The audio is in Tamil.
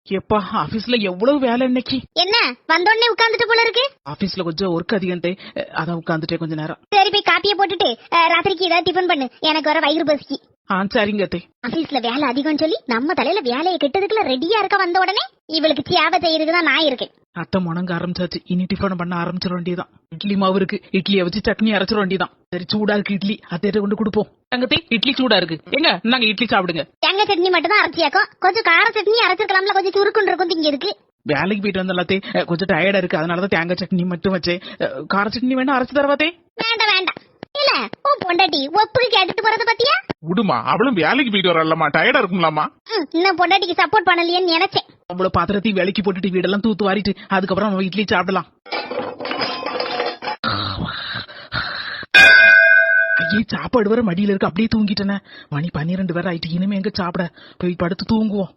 எப்பா ஆபீஸ்ல எவ்வளவு வேலை இன்னைக்கு. என்ன வந்தோடனே உட்கார்ந்துட்டு போல இருக்கு? ஆபீஸ்ல கொஞ்சம் ஒர்க் அதிகம், அதான் உட்கார்ந்துட்டே கொஞ்ச நேரம். சரி போய் காப்பியை போட்டுட்டு ராத்திரிக்கு ஏதாவது டிஃபன் பண்ணு, எனக்கு வர வயிறு பசிக்கு. சரிங்க அத்தை. ஆபீஸ்ல வேலை அதிகம் சொல்லி நம்ம தலையில வேலையை கெட்டதுக்குள்ள ரெடியா இருக்க வந்த உடனே இவளுக்கு சேவை செய்யறதுதான் நான் இருக்கேன். அத்தை முணங்க ஆரம்பிச்சாச்சு, இனி டிஃபன் பண்ண ஆரம்பிச்சிட வேண்டியதான். இட்லி மாவு இருக்கு, இட்லியை வச்சு சட்னி அரைச்சிட வேண்டியதான். சரி சூடா இருக்கு இட்லி, அத்தையிட்ட கொண்டு கொடுப்போம். தங்கத்தை இட்லி சூடா இருக்கு, எங்க நாங்க இட்லி சாப்பிடுங்க. தேங்காய் சட்னி மட்டும் தான் அரைச்சியாக்கும், கொஞ்சம் கார சட்னி அரைச்சிருக்கலாம்ல, கொஞ்சம் சுருக்குன்னு இருக்கும். இங்க இருக்கு வேலைக்கு போயிட்டு வந்த எல்லாத்தையும் கொஞ்சம் டயர்டா இருக்கு, அதனாலதான் தேங்காய் சட்னி மட்டும் வச்சேன். கார சட்னி வேணா அரைச்சு தரவாத்தே? வேண்டாம் வேண்டாம். இல்ல உன் பொண்டாட்டி ஒப்புக்கு கேட்டுட்டு போறத பத்தியா? விடுமா, அவளும் வேலைக்கு போயிட்டு வரலாமா, டயர்டா இருக்கும்லாமா. இன்னும் பொண்டாட்டிக்கு சப்போர்ட் பண்ணலையேன்னு நினைச்சேன். அவ்வளவு பாத்திரத்தையும் வேலைக்கு போட்டுட்டு வீடெல்லாம் தூத்து வாரிட்டு அதுக்கப்புறம் நம்ம இட்லி சாப்பிடலாம். ஐயே சாப்பாடு வர மடியில இருக்கு, அப்படியே தூங்கிட்டேன. மணி 12 வேற ஆயிட்டு, இனிமே எங்க சாப்பிட, போய் படுத்து தூங்குவோம்.